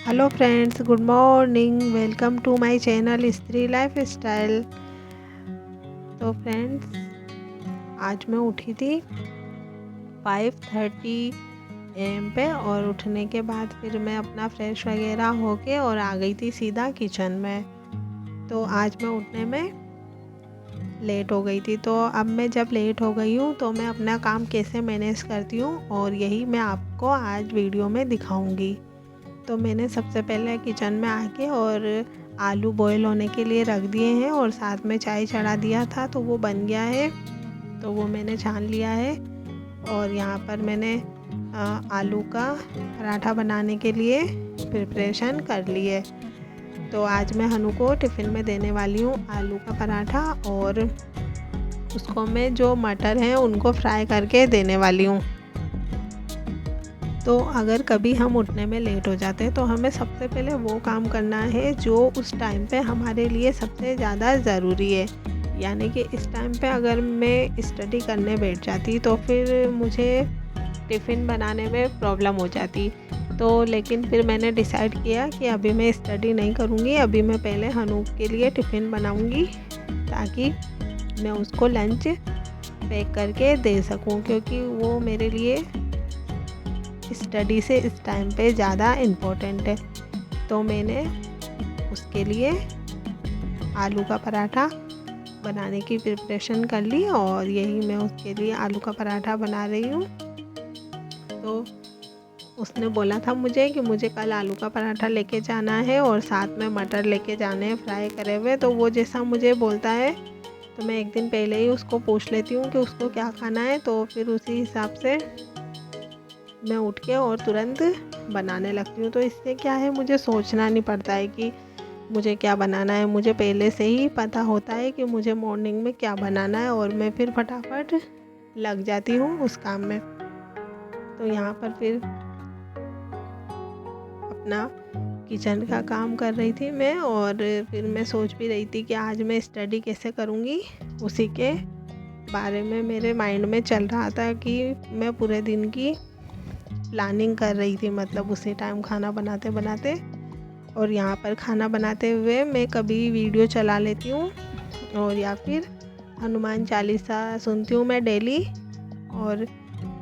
Hello friends, good morning. Welcome to my channel Stree lifestyle. तो friends, आज मैं उठी थी 5:30 AM पे, और उठने के बाद फिर मैं अपना फ्रेश वगैरह होके और आ गई थी सीधा किचन में। तो आज मैं उठने में लेट हो गई थी। तो अब मैं जब लेट हो गई हूँ तो मैं अपना काम कैसे मैनेज करती हूँ, और यही मैं आपको आज वीडियो में दिखाऊंगी। तो मैंने सबसे पहले किचन में आके और आलू बॉईल होने के लिए रख दिए हैं, और साथ में चाय चढ़ा दिया था तो वो बन गया है। तो वो मैंने छान लिया है, और यहाँ पर मैंने आलू का पराठा बनाने के लिए प्रिपरेशन कर ली है। तो आज मैं हनु को टिफ़िन में देने वाली हूँ आलू का पराठा, और उसको मैं जो मटर हैं उनको फ्राई करके देने वाली हूँ। तो अगर कभी हम उठने में लेट हो जाते हैं तो हमें सबसे पहले वो काम करना है जो उस टाइम पे हमारे लिए सबसे ज़्यादा ज़रूरी है। यानी कि इस टाइम पे अगर मैं स्टडी करने बैठ जाती तो फिर मुझे टिफ़िन बनाने में प्रॉब्लम हो जाती। तो लेकिन फिर मैंने डिसाइड किया कि अभी मैं स्टडी नहीं करूँगी, अभी मैं पहले हनू के लिए टिफ़िन बनाऊँगी ताकि मैं उसको लंच पैक करके दे सकूँ, क्योंकि वो मेरे लिए स्टडी से इस टाइम पे ज़्यादा इम्पोर्टेंट है। तो मैंने उसके लिए आलू का पराठा बनाने की प्रिपरेशन कर ली, और यही मैं उसके लिए आलू का पराठा बना रही हूँ। तो उसने बोला था मुझे कि मुझे कल आलू का पराठा लेके जाना है और साथ में मटर लेके जाने हैं फ्राई करे हुए। तो वो जैसा मुझे बोलता है तो मैं एक दिन पहले ही उसको पूछ लेती हूँ कि उसको क्या खाना है, तो फिर उसी हिसाब से मैं उठ के और तुरंत बनाने लगती हूँ। तो इससे क्या है, मुझे सोचना नहीं पड़ता है कि मुझे क्या बनाना है। मुझे पहले से ही पता होता है कि मुझे मॉर्निंग में क्या बनाना है, और मैं फिर फटाफट लग जाती हूँ उस काम में। तो यहाँ पर फिर अपना किचन का काम कर रही थी मैं, और फिर मैं सोच भी रही थी कि आज मैं स्टडी कैसे करूँगी। उसी के बारे में मेरे माइंड में चल रहा था कि मैं पूरे दिन की प्लानिंग कर रही थी, मतलब उसी टाइम खाना बनाते बनाते। और यहाँ पर खाना बनाते हुए मैं कभी वीडियो चला लेती हूँ, और या फिर हनुमान चालीसा सुनती हूँ मैं डेली, और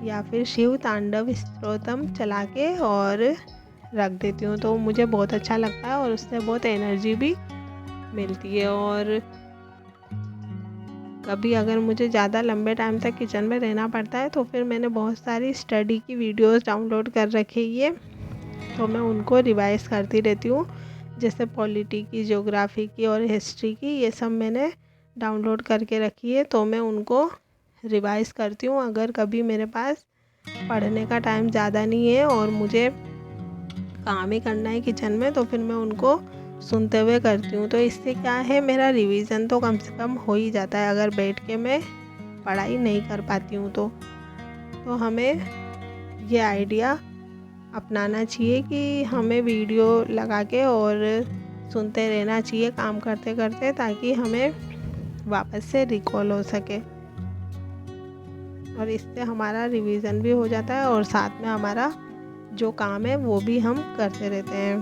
या फिर शिव तांडव स्तोत्रम चला के और रख देती हूँ। तो मुझे बहुत अच्छा लगता है और उससे बहुत एनर्जी भी मिलती है। और कभी अगर मुझे ज़्यादा लंबे टाइम तक किचन में रहना पड़ता है तो फिर मैंने बहुत सारी स्टडी की वीडियोस डाउनलोड कर रखी है, तो मैं उनको रिवाइज़ करती रहती हूँ। जैसे पॉलिटी की, ज्योग्राफी की और हिस्ट्री की, ये सब मैंने डाउनलोड करके रखी है, तो मैं उनको रिवाइज़ करती हूँ। अगर कभी मेरे पास पढ़ने का टाइम ज़्यादा नहीं है और मुझे काम ही करना है किचन में, तो फिर मैं उनको सुनते हुए करती हूँ। तो इससे क्या है, मेरा रिवीजन तो कम से कम हो ही जाता है अगर बैठ के मैं पढ़ाई नहीं कर पाती हूँ तो हमें ये आइडिया अपनाना चाहिए कि हमें वीडियो लगा के और सुनते रहना चाहिए काम करते करते, ताकि हमें वापस से रिकॉल हो सके, और इससे हमारा रिवीजन भी हो जाता है और साथ में हमारा जो काम है वो भी हम करते रहते हैं।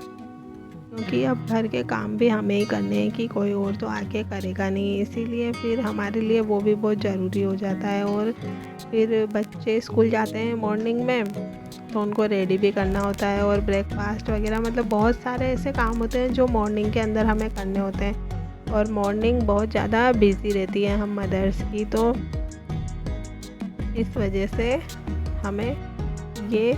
क्योंकि अब घर के काम भी हमें ही करने हैं, कि कोई और तो आके करेगा नहीं, इसीलिए फिर हमारे लिए वो भी बहुत ज़रूरी हो जाता है। और फिर बच्चे स्कूल जाते हैं मॉर्निंग में, तो उनको रेडी भी करना होता है, और ब्रेकफास्ट वगैरह, मतलब बहुत सारे ऐसे काम होते हैं जो मॉर्निंग के अंदर हमें करने होते हैं। और मॉर्निंग बहुत ज़्यादा बिजी रहती है हम मदर्स की, तो इस वजह से हमें ये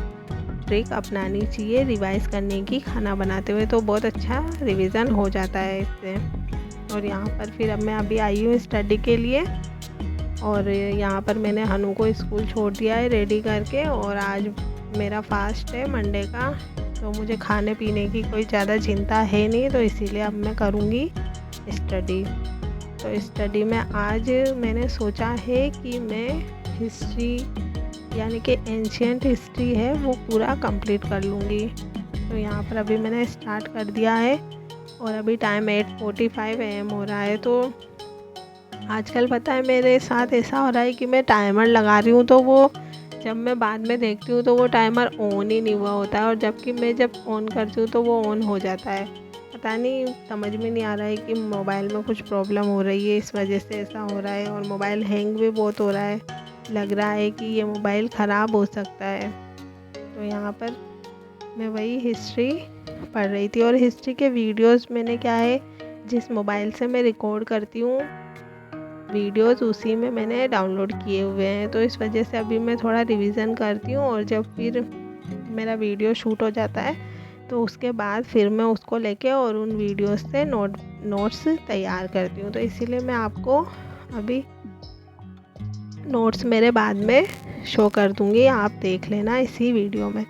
ट्रिक अपनानी चाहिए रिवाइज़ करने की खाना बनाते हुए, तो बहुत अच्छा रिवीजन हो जाता है इससे। और यहाँ पर फिर अब मैं अभी आई हूँ स्टडी के लिए, और यहाँ पर मैंने हनु को स्कूल छोड़ दिया है रेडी करके, और आज मेरा फास्ट है मंडे का, तो मुझे खाने पीने की कोई ज़्यादा चिंता है नहीं, तो इसीलिए अब मैं करूँगी स्टडी। तो स्टडी में आज मैंने सोचा है कि मैं हिस्ट्री, यानी कि एंशियंट हिस्ट्री है, वो पूरा कंप्लीट कर लूँगी। तो यहाँ पर अभी मैंने स्टार्ट कर दिया है, और अभी टाइम 8:45 AM हो रहा है। तो आजकल पता है मेरे साथ ऐसा हो रहा है कि मैं टाइमर लगा रही हूँ तो वो जब मैं बाद में देखती हूँ तो वो टाइमर ऑन ही नहीं हुआ होता है, और जबकि मैं जब ऑन करती हूँ तो वो ऑन हो जाता है। पता नहीं, समझ में नहीं आ रहा है कि मोबाइल में कुछ प्रॉब्लम हो रही है, इस वजह से ऐसा हो रहा है। और मोबाइल हैंग भी बहुत हो रहा है, लग रहा है कि ये मोबाइल ख़राब हो सकता है। तो यहाँ पर मैं वही हिस्ट्री पढ़ रही थी, और हिस्ट्री के वीडियोस मैंने क्या है, जिस मोबाइल से मैं रिकॉर्ड करती हूँ वीडियोस, उसी में मैंने डाउनलोड किए हुए हैं। तो इस वजह से अभी मैं थोड़ा रिवीजन करती हूँ, और जब फिर मेरा वीडियो शूट हो जाता है तो उसके बाद फिर मैं उसको लेके और उन वीडियोस से नोट्स तैयार करती हूँ। तो इसीलिए मैं आपको अभी नोट्स मेरे बाद में शो कर दूँगी, आप देख लेना इसी वीडियो में।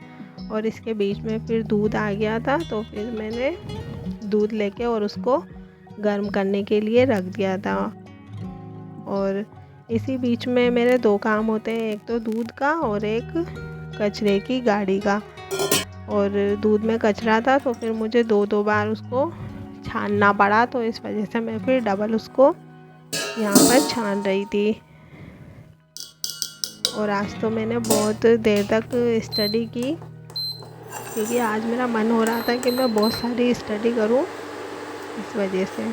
और इसके बीच में फिर दूध आ गया था, तो फिर मैंने दूध लेके और उसको गर्म करने के लिए रख दिया था। और इसी बीच में मेरे 2 काम होते हैं, एक तो दूध का और एक कचरे की गाड़ी का। और दूध में कचरा था तो फिर मुझे 2-2 बार उसको छानना पड़ा, तो इस वजह से मैं फिर डबल उसको यहाँ पर छान रही थी। और आज तो मैंने बहुत देर तक स्टडी की, क्योंकि आज मेरा मन हो रहा था कि मैं बहुत सारी स्टडी करूँ, इस वजह से।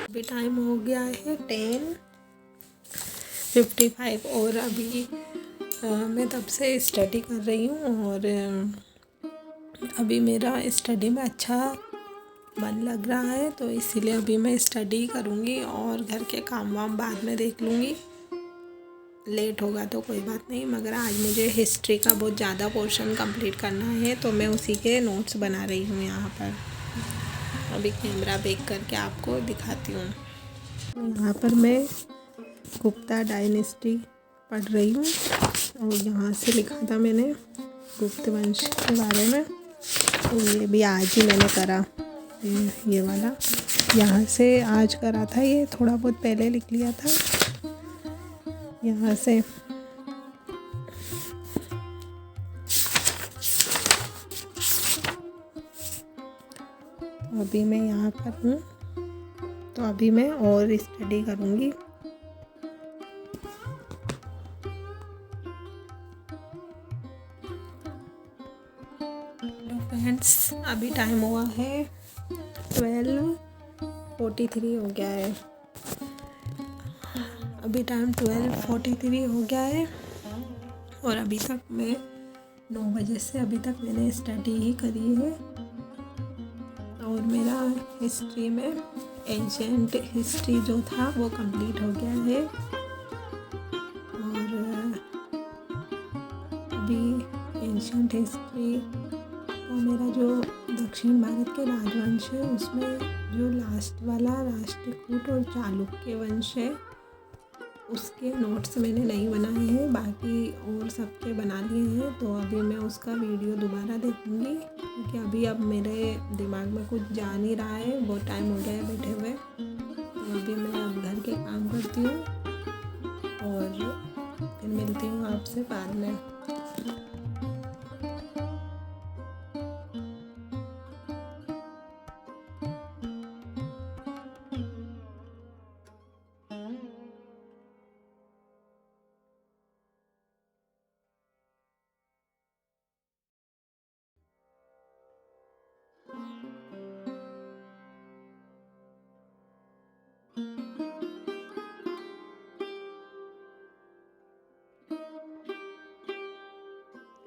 अभी टाइम हो गया है 10:55, और अभी मैं तब से स्टडी कर रही हूँ, और अभी मेरा स्टडी में अच्छा मन लग रहा है, तो इसीलिए अभी मैं स्टडी करूँगी और घर के काम वाम बाद में देख लूँगी। लेट होगा तो कोई बात नहीं, मगर आज मुझे हिस्ट्री का बहुत ज़्यादा पोर्शन कंप्लीट करना है, तो मैं उसी के नोट्स बना रही हूँ यहाँ पर। अभी कैमरा बैक करके आपको दिखाती हूँ। यहाँ पर मैं गुप्ता डायनेस्टी पढ़ रही हूँ, और यहाँ से लिखा था मैंने गुप्त वंश के बारे में, तो ये भी आज ही मैंने करा। ये वाला यहाँ से आज करा था, ये थोड़ा बहुत पहले लिख लिया था यहाँ से। तो अभी मैं यहाँ पर हूँ, तो अभी मैं और स्टडी करूँगी। हेलो फ्रेंड्स, अभी टाइम हुआ है 12:43 हो गया है। अभी टाइम 12:43 हो गया है, और अभी तक मैं 9 बजे से अभी तक मैंने स्टडी ही करी है। और मेरा हिस्ट्री में एंशिएंट हिस्ट्री जो था वो कंप्लीट हो गया है। और अभी एंशिएंट हिस्ट्री का मेरा जो दक्षिण भारत के राजवंश है, उसमें जो लास्ट वाला राष्ट्रकूट और चालुक्य वंश है, उसके नोट्स मैंने नहीं बनाए हैं, बाकी और सबके बना लिए हैं। तो अभी मैं उसका वीडियो दोबारा देखूँगी, क्योंकि अब मेरे दिमाग में कुछ जा नहीं रहा है, बहुत टाइम हो गया है बैठे हुए। तो अभी मैं अब घर के काम करती हूँ, और फिर मिलती हूँ आपसे बाद में।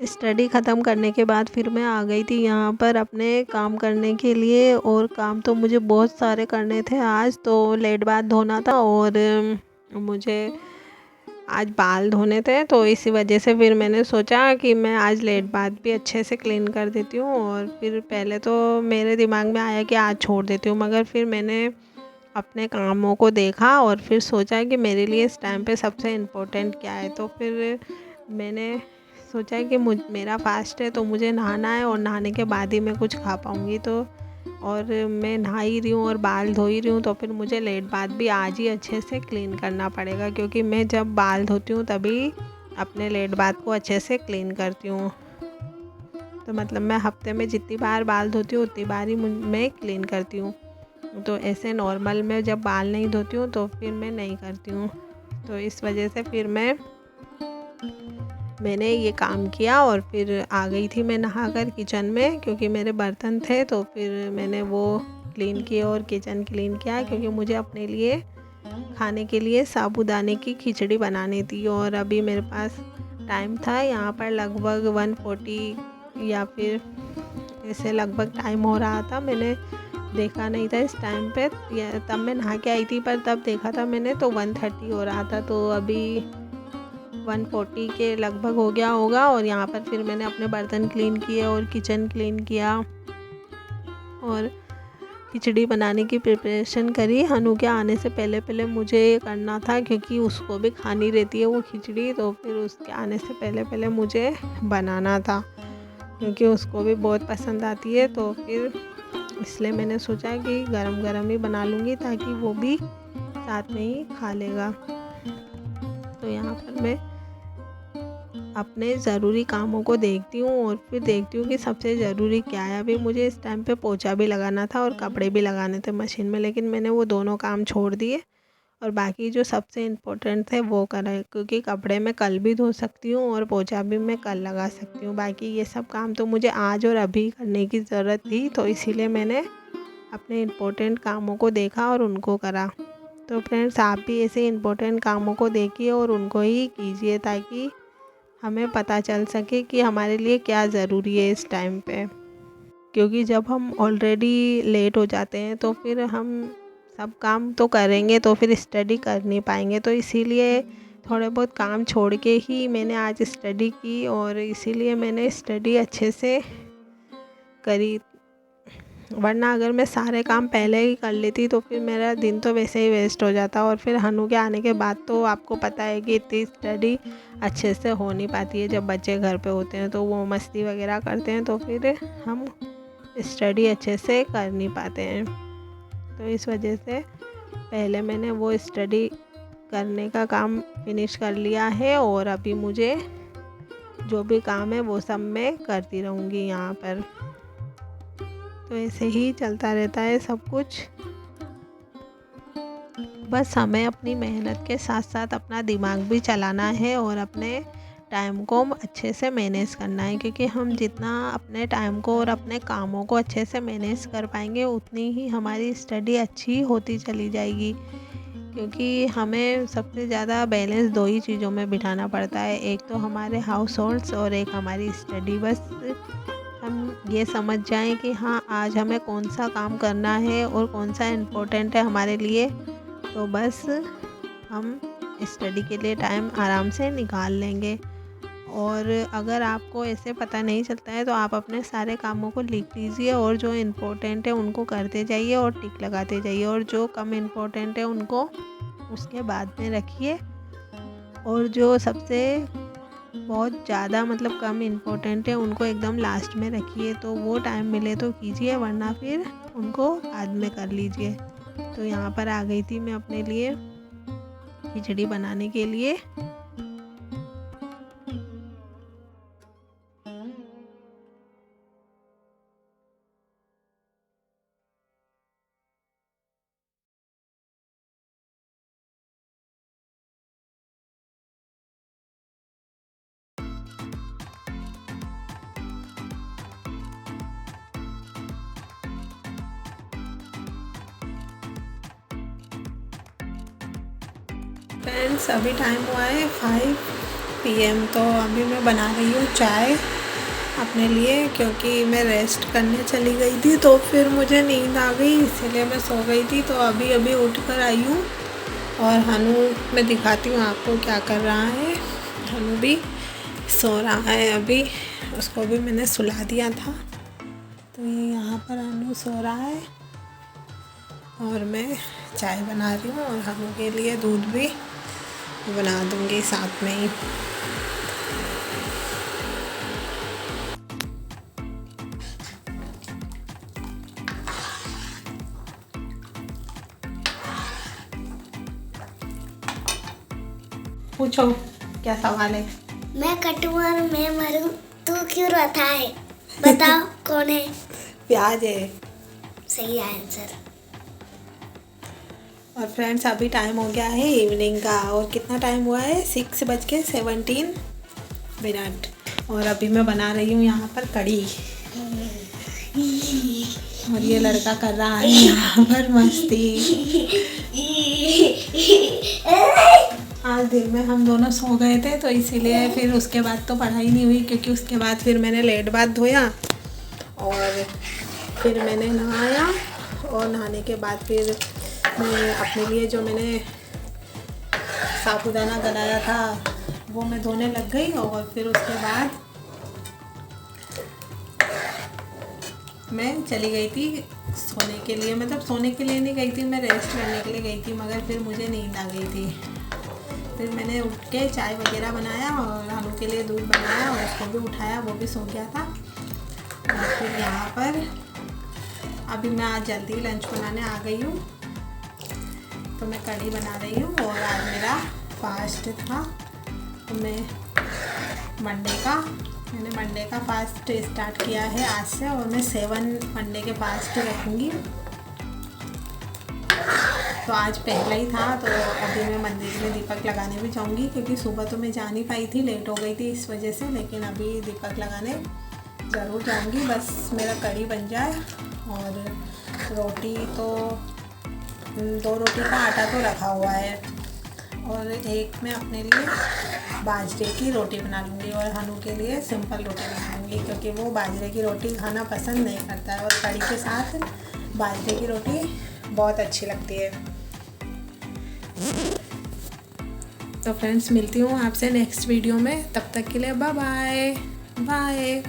स्टडी ख़त्म करने के बाद फिर मैं आ गई थी यहाँ पर अपने काम करने के लिए, और काम तो मुझे बहुत सारे करने थे। आज तो लेट बाल धोना था, और मुझे आज बाल धोने थे, तो इसी वजह से फिर मैंने सोचा कि मैं आज लेट बाल भी अच्छे से क्लीन कर देती हूँ। और फिर पहले तो मेरे दिमाग में आया कि आज छोड़ देती हूँ, मगर फिर मैंने अपने कामों को देखा और फिर सोचा कि मेरे लिए इस टाइम पे सबसे इम्पोर्टेंट क्या है। तो फिर मैंने सोचा कि मेरा फास्ट है, तो मुझे नहाना है, और नहाने के बाद ही मैं कुछ खा पाऊँगी। तो और मैं नहा ही रही हूँ और बाल धो ही रही हूँ, तो फिर मुझे लेट बाल भी आज ही अच्छे से क्लीन करना पड़ेगा, क्योंकि मैं जब बाल धोती हूँ तभी अपने लेट बाल को अच्छे से क्लीन करती हूँ। तो मतलब मैं हफ्ते में जितनी बार बाल धोती हूँ उतनी बार ही मैं क्लीन करती हूँ। तो ऐसे नॉर्मल में जब बाल नहीं धोती हूँ तो फिर मैं नहीं करती हूँ। तो इस वजह से फिर मैं मैंने ये काम किया और फिर आ गई थी मैं नहाकर किचन में, क्योंकि मेरे बर्तन थे तो फिर मैंने वो क्लीन किए और किचन क्लीन किया, क्योंकि मुझे अपने लिए खाने के लिए साबूदाने की खिचड़ी बनानी थी। और अभी मेरे पास टाइम था, यहाँ पर लगभग 1:40 या फिर ऐसे लगभग टाइम हो रहा था। मैंने देखा नहीं था इस टाइम पे, तब मैं नहा के आई थी, पर तब देखा था मैंने तो 1:30 हो रहा था। तो अभी 1:40 के लगभग हो गया होगा। और यहाँ पर फिर मैंने अपने बर्तन क्लीन किए और किचन क्लीन किया और खिचड़ी बनाने की प्रिपरेशन करी। हनु के आने से पहले पहले मुझे ये करना था, क्योंकि उसको भी खानी रहती है वो खिचड़ी, तो फिर उसके आने से पहले पहले मुझे बनाना था, क्योंकि उसको भी बहुत पसंद आती है। तो फिर इसलिए मैंने सोचा कि गरम गरम ही बना लूँगी, ताकि वो भी साथ में ही खा लेगा। तो यहाँ पर मैं अपने ज़रूरी कामों को देखती हूँ और फिर देखती हूँ कि सबसे ज़रूरी क्या है। अभी मुझे इस टाइम पे पोछा भी लगाना था और कपड़े भी लगाने थे मशीन में, लेकिन मैंने वो दोनों काम छोड़ दिए और बाकी जो सबसे इम्पोर्टेंट थे वो करा, क्योंकि कपड़े मैं कल भी धो सकती हूँ और पोछा भी मैं कल लगा सकती हूँ। बाकी ये सब काम तो मुझे आज और अभी करने की ज़रूरत थी, तो इसीलिए मैंने अपने इम्पोर्टेंट कामों को देखा और उनको करा। तो फ्रेंड्स, आप भी ऐसे इम्पोर्टेंट कामों को देखिए और उनको ही कीजिए, ताकि हमें पता चल सके कि हमारे लिए क्या ज़रूरी है इस टाइम पे। क्योंकि जब हम ऑलरेडी लेट हो जाते हैं तो फिर हम सब काम तो करेंगे तो फिर स्टडी कर नहीं पाएंगे। तो इसीलिए थोड़े बहुत काम छोड़ के ही मैंने आज स्टडी की और इसीलिए मैंने स्टडी अच्छे से करी। वरना अगर मैं सारे काम पहले ही कर लेती तो फिर मेरा दिन तो वैसे ही वेस्ट हो जाता। और फिर हनु के आने के बाद तो आपको पता है कि इतनी स्टडी अच्छे से हो नहीं पाती है। जब बच्चे घर पे होते हैं तो वो मस्ती वगैरह करते हैं, तो फिर हम स्टडी अच्छे से कर नहीं पाते हैं। तो इस वजह से पहले मैंने वो स्टडी करने का काम फिनिश कर लिया है और अभी मुझे जो भी काम है वो सब मैं करती रहूँगी यहाँ पर। तो ऐसे ही चलता रहता है सब कुछ। बस हमें अपनी मेहनत के साथ साथ अपना दिमाग भी चलाना है और अपने टाइम को अच्छे से मैनेज करना है, क्योंकि हम जितना अपने टाइम को और अपने कामों को अच्छे से मैनेज कर पाएंगे उतनी ही हमारी स्टडी अच्छी होती चली जाएगी। क्योंकि हमें सबसे ज़्यादा बैलेंस दो ही चीज़ों में बिठाना पड़ता है, एक तो हमारे हाउस होल्ड्स और एक हमारी स्टडी। बस हम ये समझ जाएं कि हाँ, आज हमें कौन सा काम करना है और कौन सा इम्पोर्टेंट है हमारे लिए, तो बस हम स्टडी के लिए टाइम आराम से निकाल लेंगे। और अगर आपको ऐसे पता नहीं चलता है तो आप अपने सारे कामों को लिख लीजिए और जो इम्पोर्टेंट है उनको करते जाइए और टिक लगाते जाइए, और जो कम इम्पोर्टेंट है उनको उसके बाद में रखिए, और जो सबसे बहुत ज़्यादा मतलब कम इम्पोर्टेंट है उनको एकदम लास्ट में रखिए। तो वो टाइम मिले तो कीजिए, वरना फिर उनको बाद में कर लीजिए। तो यहाँ पर आ गई थी मैं अपने लिए खिचड़ी बनाने के लिए। फ्रेंड्स, अभी टाइम हुआ है 5 PM। तो अभी मैं बना रही हूँ चाय अपने लिए, क्योंकि मैं रेस्ट करने चली गई थी तो फिर मुझे नींद आ गई, इसीलिए मैं सो गई थी। तो अभी अभी उठ कर आई हूँ और हनु मैं दिखाती हूँ आपको क्या कर रहा है। हनु भी सो रहा है अभी, उसको भी मैंने सुला दिया था। तो ये यहाँ पर हनु सो रहा है और मैं चाय बना रही हूँ और हनु के लिए दूध भी बना दूँगी साथ में ही। पूछो क्या सवाल है। मैं कटूं और मैं मरूं, तू क्यों रोता है? बताओ कौन है? प्याज है। सही आंसर। और फ्रेंड्स, अभी टाइम हो गया है इवनिंग का, और कितना टाइम हुआ है? 6:17। विराट। और अभी मैं बना रही हूँ यहाँ पर कढ़ी, और ये लड़का कर रहा है यहाँ पर मस्ती। आज दिन में हम दोनों सो गए थे तो इसीलिए फिर उसके बाद तो पढ़ाई नहीं हुई, क्योंकि उसके बाद फिर मैंने लेट बाद धोया और फिर मैंने नहाया, और नहाने के बाद फिर मैं अपने लिए जो मैंने साबूदाना गलाया था वो मैं धोने लग गई। और फिर उसके बाद मैं चली गई थी सोने के लिए, मतलब सोने के लिए नहीं गई थी, मैं रेस्ट करने के लिए गई थी, मगर फिर मुझे नींद आ गई थी। फिर मैंने उठ के चाय वगैरह बनाया और हानू के लिए दूध बनाया और उसको भी उठाया, वो भी सो गया था। और फिर यहाँ पर अभी मैं आज जल्दी लंच बनाने आ गई हूँ, तो मैं कढ़ी बना रही हूँ। और आज मेरा फास्ट था, तो मैंने मंडे का फास्ट स्टार्ट किया है आज से, और मैं 7 मंडे के फास्ट रखूँगी। तो आज पहला ही था, तो अभी मैं मंदिर में दीपक लगाने भी जाऊँगी, क्योंकि सुबह तो मैं जा नहीं पाई थी, लेट हो गई थी इस वजह से। लेकिन अभी दीपक लगाने ज़रूर जाऊँगी, बस मेरा कढ़ी बन जाए। और रोटी तो 2 रोटी का आटा तो रखा हुआ है, और एक मैं अपने लिए बाजरे की रोटी बना लूँगी और हनु के लिए सिंपल रोटी बना लूँगी, क्योंकि वो बाजरे की रोटी खाना पसंद नहीं करता है, और कढ़ी के साथ बाजरे की रोटी बहुत अच्छी लगती है। तो फ्रेंड्स, मिलती हूँ आपसे नेक्स्ट वीडियो में, तब तक के लिए बाय बाय बाय।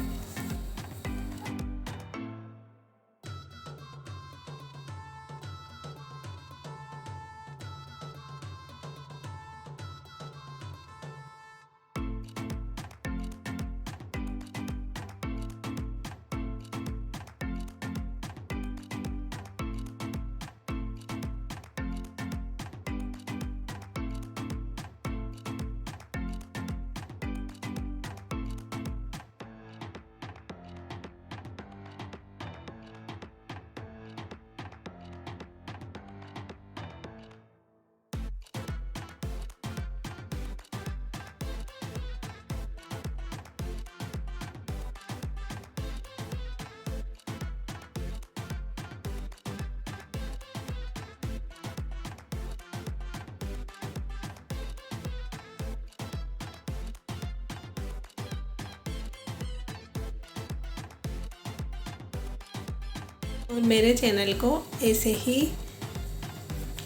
और मेरे चैनल को ऐसे ही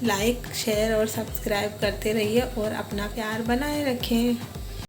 लाइक, शेयर और सब्सक्राइब करते रहिए, और अपना प्यार बनाए रखें।